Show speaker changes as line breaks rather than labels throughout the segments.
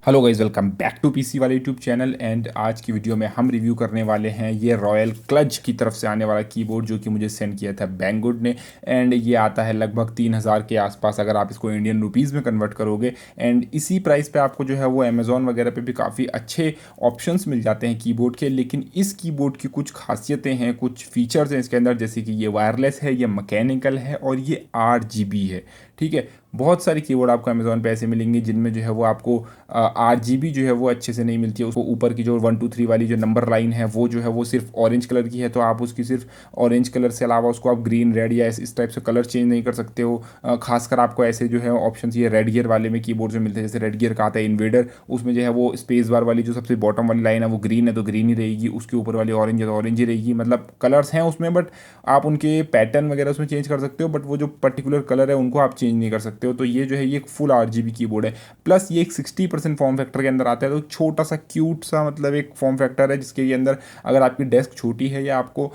Hello guys, welcome back to PC वाले YouTube channel. And आज की वीडियो में हम रिव्यू करने वाले हैं ये रॉयल क्लच की तरफ से आने वाला कीबोर्ड जो कि मुझे सेंड किया था बैंगवुड ने। एंड ये आता है लगभग 3000 के आसपास अगर आप इसको इंडियन रुपीज़ में कन्वर्ट करोगे। एंड इसी प्राइस पे आपको जो है वो अमेजोन वगैरह पे भी काफ़ी अच्छे ऑप्शंस मिल जाते हैं कीबोर्ड के। लेकिन इस कीबोर्ड की कुछ खासियतें हैं, कुछ फीचर्स हैं इसके अंदर, जैसे कि ये वायरलेस है, ये मैकेनिकल है और ये RGB है। ठीक है, बहुत सारे कीबोर्ड आपको अमेजोन पे ऐसे मिलेंगे जिनमें जो है वो आपको RGB जो है वो अच्छे से नहीं मिलती है। उसको ऊपर की जो 1 2 3 वाली जो नंबर लाइन है वो जो है वो सिर्फ ऑरेंज कलर की है, तो आप उसकी सिर्फ ऑरेंज कलर से अलावा उसको आप ग्रीन, रेड या इस टाइप से कलर चेंज नहीं कर सकते हो। खासकर आपको ऐसे जो है ऑप्शन ये रेड गियर वाले में कीबोर्ड जो मिलते हैं, जैसे रेड गियर का आता है इन्वेडर, उसमें जो है वो स्पेस बार वाली जो सबसे बॉटम वाली लाइन है वो ग्रीन है तो ग्रीन ही रहेगी, उसके ऊपर वाली ऑरेंज है तो ऑरेंज ही रहेगी। मतलब कलर्स हैं उसमें, बट आप उनके पैटर्न वगैरह उसमें चेंज कर सकते हो, बट वो जो पर्टिकुलर कलर है उनको आप चेंज नहीं कर सकते हो। तो ये जो है ये एक फुल RGB कीबोर्ड है। प्लस ये एक 60% फॉर्म फैक्टर के अंदर आता है, तो छोटा सा क्यूट सा मतलब एक फॉर्म फैक्टर है जिसके अंदर अगर आपकी डेस्क छोटी है या आपको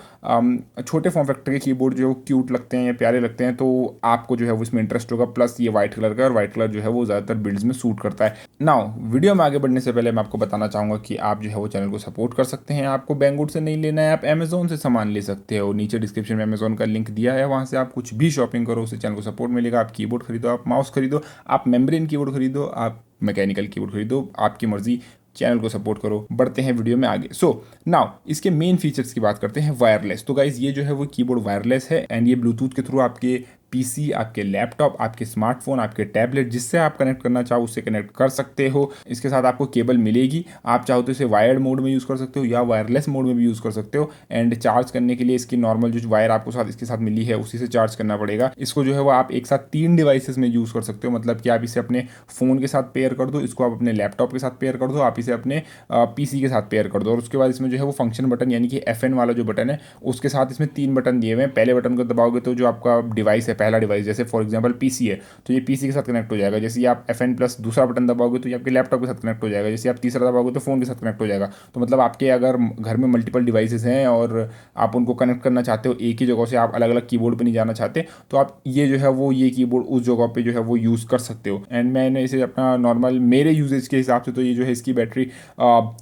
छोटे फॉर्म फैक्टर के कीबोर्ड जो क्यूट लगते हैं या प्यारे लगते हैं तो आपको जो है वो इसमें इंटरेस्ट होगा। प्लस ये वाइट कलर का, और वाइट कलर जो है वो ज़्यादातर बिल्ड्स में सूट करता है। नाउ वीडियो में आगे बढ़ने से पहले मैं आपको बताना चाहूँगा कि आप जो है वो चैनल को सपोर्ट कर सकते हैं। आपको बैंगवुड से नहीं लेना है, आप अमेजोन से सामान ले सकते हो। नीचे डिस्क्रिप्शन में अमेजोन का लिंक दिया है, वहाँ से आप कुछ भी शॉपिंग करो, उससे चैनल को सपोर्ट मिलेगा। आप कीबोर्ड खरीदो, आप माउस खरीदो, आप मेम्ब्रेन कीबोर्ड खरीदो, आप मैकेनिकल कीबोर्ड खरीदो, आपकी मर्जी, चैनल को सपोर्ट करो। बढ़ते हैं वीडियो में आगे। सो नाउ इसके मेन फीचर्स की बात करते हैं। वायरलेस, तो गाइज ये जो है वो कीबोर्ड वायरलेस है एंड ये ब्लूटूथ के थ्रू आपके PC, आपके लैपटॉप, आपके स्मार्टफोन, आपके टैबलेट, जिससे आप कनेक्ट करना चाहो उससे कनेक्ट कर सकते हो। इसके साथ आपको केबल मिलेगी, आप चाहो तो इसे वायर्ड मोड में यूज़ कर सकते हो या वायरलेस मोड में भी यूज़ कर सकते हो। एंड चार्ज करने के लिए इसकी नॉर्मल जो वायर आपको साथ इसके साथ मिली है उसी से चार्ज करना पड़ेगा। इसको जो है वो आप एक साथ 3 डिवाइसेस में यूज़ कर सकते हो। मतलब कि आप इसे अपने फ़ोन के साथ पेयर कर दो, इसको आप अपने लैपटॉप के साथ पेयर कर दो, आप इसे अपने PC के साथ पेयर कर दो। और उसके बाद इसमें जो है वो फंक्शन बटन यानी कि FN वाला जो बटन है उसके साथ इसमें 3 बटन दिए हुए हैं। पहले बटन को दबाओगे तो जो आपका डिवाइस है, पहला डिवाइस, जैसे फॉर एग्जांपल PC है तो ये PC के साथ कनेक्ट हो जाएगा। जैसे आप FN प्लस दूसरा बटन दबाओगे तो ये आपके लैपटॉप के साथ कनेक्ट हो जाएगा। जैसे आप तीसरा दबाओगे तो फ़ोन के साथ कनेक्ट हो जाएगा। तो मतलब आपके अगर घर में मल्टीपल डिवाइसेस हैं और आप उनको कनेक्ट करना चाहते हो एक ही जगह से, आप अलग अलग कीबोर्ड पर नहीं जाना चाहते, तो आप ये जो है वो ये कीबोर्ड उस जगह पे जो है वो यूज़ कर सकते हो। एंड मैंने इसे अपना नॉर्मल मेरे यूजेज के हिसाब से तो ये जो है इसकी बैटरी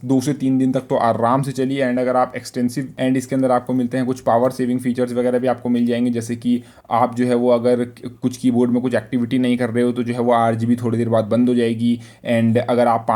2 से 3 दिन तक तो आराम से चली। एंड अगर आप एक्सटेंसिव एंड इसके अंदर आपको मिलते हैं कुछ पावर सेविंग फीचर्स वगैरह भी आपको मिल जाएंगे, जैसे कि आप जो है वो अगर कुछ कीबोर्ड में कुछ एक्टिविटी नहीं कर रहे हो तो जो है वो RGB थोड़ी देर बाद बंद हो जाएगी। एंड अगर आप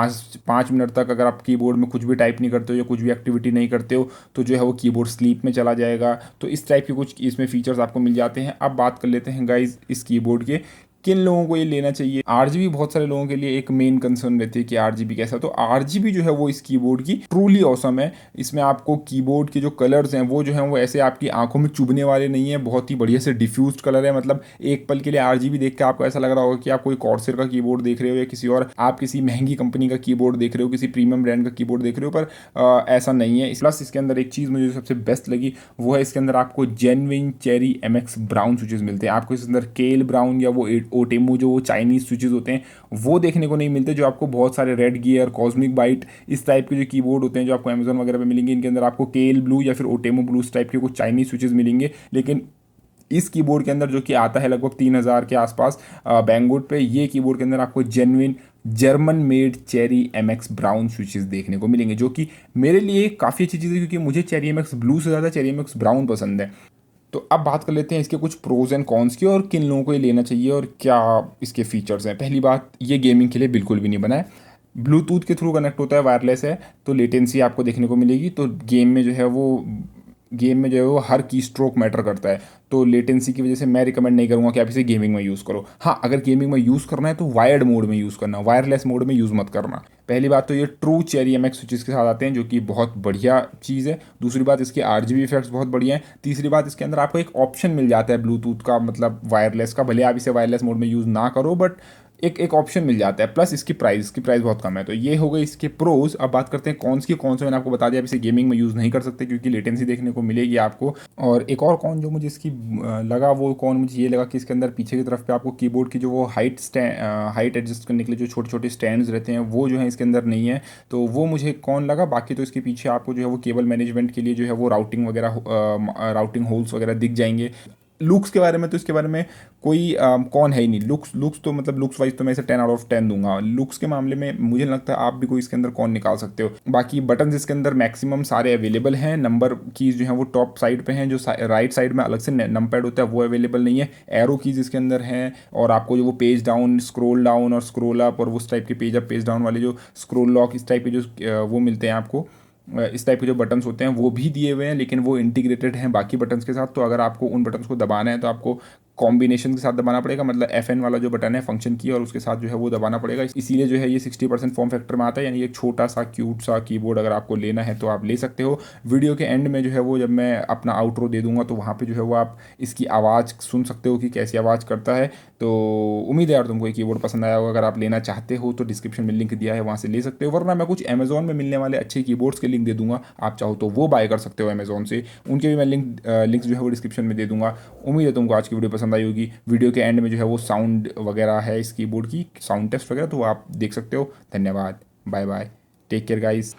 5 मिनट तक अगर आप कीबोर्ड में कुछ भी टाइप नहीं करते हो या कुछ भी एक्टिविटी नहीं करते हो तो जो है वो कीबोर्ड स्लीप में चला जाएगा। तो इस टाइप के कुछ इसमें फीचर्स आपको मिल जाते हैं। अब बात कर लेते हैं गाइज इस कीबोर्ड के किन लोगों को ये लेना चाहिए। RGB बहुत सारे लोगों के लिए एक मेन कंसर्न रहती है कि RGB कैसा, तो RGB जो है वो इस कीबोर्ड की ट्रूली ऑसम है। इसमें आपको कीबोर्ड के जो कलर्स हैं वो जो है वो ऐसे आपकी आंखों में चुभने वाले नहीं है, बहुत ही बढ़िया से डिफ्यूज्ड कलर है। मतलब एक पल के लिए RGB देख के आपको ऐसा लग रहा होगा कि आप कोई कॉर्सेर का कीबोर्ड देख रहे हो या किसी और आप किसी महंगी कंपनी का कीबोर्ड देख रहे हो, किसी प्रीमियम ब्रांड का कीबोर्ड देख रहे हो, पर ऐसा नहीं है। प्लस इसके अंदर एक चीज़ मुझे सबसे बेस्ट लगी, वो है इसके अंदर आपको genuine cherry MX brown switches मिलते हैं। आपको इसके अंदर केल ब्राउन या वो ओटेमो जो चाइनीज स्विचेस होते हैं वो देखने को नहीं मिलते, जो आपको बहुत सारे रेड गियर, कॉस्मिक बाइट, इस टाइप के जो कीबोर्ड होते हैं जो आपको अमेजोन वगैरह पे मिलेंगे, इनके अंदर आपको केल ब्लू या फिर ओटेमो ब्लू इस टाइप के कुछ चाइनीज स्विचेस मिलेंगे। लेकिन इस कीबोर्ड के अंदर जो कि आता है लगभग 3000 के आसपास बैंगवुड पे, ये कीबोर्ड के अंदर आपको genuine German made cherry MX brown switches देखने को मिलेंगे, जो कि मेरे लिए काफ़ी अच्छी चीज़ है क्योंकि मुझे चेरी MX ब्लू से ज़्यादा चेरी MX ब्राउन पसंद है। तो अब बात कर लेते हैं इसके कुछ प्रोज एंड कॉन्स की और किन लोगों को ये लेना चाहिए और क्या इसके फीचर्स हैं। पहली बात, ये गेमिंग के लिए बिल्कुल भी नहीं बना है। ब्लूटूथ के थ्रू कनेक्ट होता है, वायरलेस है, तो लेटेंसी आपको देखने को मिलेगी। तो गेम में जो है वो हर की स्ट्रोक मैटर करता है, तो लेटेंसी की वजह से मैं रिकमेंड नहीं करूँगा कि आप इसे गेमिंग में यूज़ करो। हाँ, अगर गेमिंग में यूज़ करना है तो वायर्ड मोड में यूज़ करना, वायरलेस मोड में यूज़ मत करना। पहली बात तो ये ट्रू चेरी MX स्विचेस के साथ आते हैं जो कि बहुत बढ़िया चीज़ है। दूसरी बात, इसके RGB इफेक्ट्स बहुत बढ़िया हैं। तीसरी बात, इसके अंदर आपको एक ऑप्शन मिल जाता है ब्लूटूथ का, मतलब वायरलेस का, भले आप इसे वायरलेस मोड में यूज़ ना करो बट एक एक ऑप्शन मिल जाता है। प्लस इसकी प्राइस बहुत कम है। तो ये हो गई इसके प्रोज। अब बात करते हैं कौन से मैंने आपको बता दिया, आप इसे गेमिंग में यूज़ नहीं कर सकते क्योंकि लेटेंसी देखने को मिलेगी आपको। और एक और कौन जो मुझे इसकी लगा, वो कौन मुझे ये लगा कि इसके अंदर पीछे की तरफ पे आपको कीबोर्ड की जो वो हाइट एडजस्ट करने के लिए जो छोटे छोटे स्टैंड्स रहते हैं वो जो है इसके अंदर नहीं है, तो वो मुझे कौन लगा। बाकी तो इसके पीछे आपको जो है वो केबल मैनेजमेंट के लिए जो है वो राउटिंग होल्स वगैरह दिख जाएंगे। लुक्स के बारे में तो इसके बारे में कोई कौन है ही नहीं। लुक्स तो मतलब लुक्स वाइज तो मैं इसे 10 आउट ऑफ 10 दूंगा। लुक्स के मामले में मुझे नहीं लगता आप भी कोई इसके अंदर कौन निकाल सकते हो। बाकी बटन्स इसके अंदर मैक्सिमम सारे अवेलेबल हैं। नंबर कीज जो है वो टॉप साइड पे हैं, जो राइट साइड में अलग से नंबर पैड होता है वो अवेलेबल नहीं है। एरो कीज इसके अंदर हैं, और आपको जो वो पेज डाउन और स्क्रोल अप और उस टाइप के पेज अप पेज डाउन वाले जो स्क्रोल लॉक इस टाइप के जो वो मिलते हैं आपको, इस टाइप के जो बटन्स होते हैं वो भी दिए हुए हैं, लेकिन वो इंटीग्रेटेड हैं बाकी बटन्स के साथ। तो अगर आपको उन बटन्स को दबाना है तो आपको कॉम्बिनेशन के साथ दबाना पड़ेगा, मतलब FN वाला जो बटन है फंक्शन की, और उसके साथ जो है वो दबाना पड़ेगा। इसीलिए जो है ये 60% फॉर्म फैक्टर में आता है, यानी एक छोटा सा क्यूट सा कीबोर्ड अगर आपको लेना है तो आप ले सकते हो। वीडियो के एंड में जो है वो जब मैं अपना आउटरो दे दूंगा तो वहाँ पे जो है वो आप इसकी आवाज़ सुन सकते हो कि कैसी आवाज़ करता है। तो उम्मीद है यार तुमको ये कीबोर्ड पसंद आया होगा। अगर आप लेना चाहते हो तो डिस्क्रिप्शन में लिंक दिया है, वहाँ से ले सकते हो, वरना मैं कुछ अमेजोन में मिलने वाले अच्छे कीबोर्ड्स के लिंक दे दूंगा, आप चाहो तो वो बाय कर सकते हो अमेजोन से। उनके भी मैं लिंक्स जो है वो डिस्क्रिप्शन में दे दूंगा। उम्मीद है तुमको आज की वीडियो पसंद आई होगी। वीडियो के एंड में जो है वो साउंड वगैरह है इस कीबोर्ड की, साउंड टेस्ट वगैरह, तो वो आप देख सकते हो। धन्यवाद, bye bye, take care guys.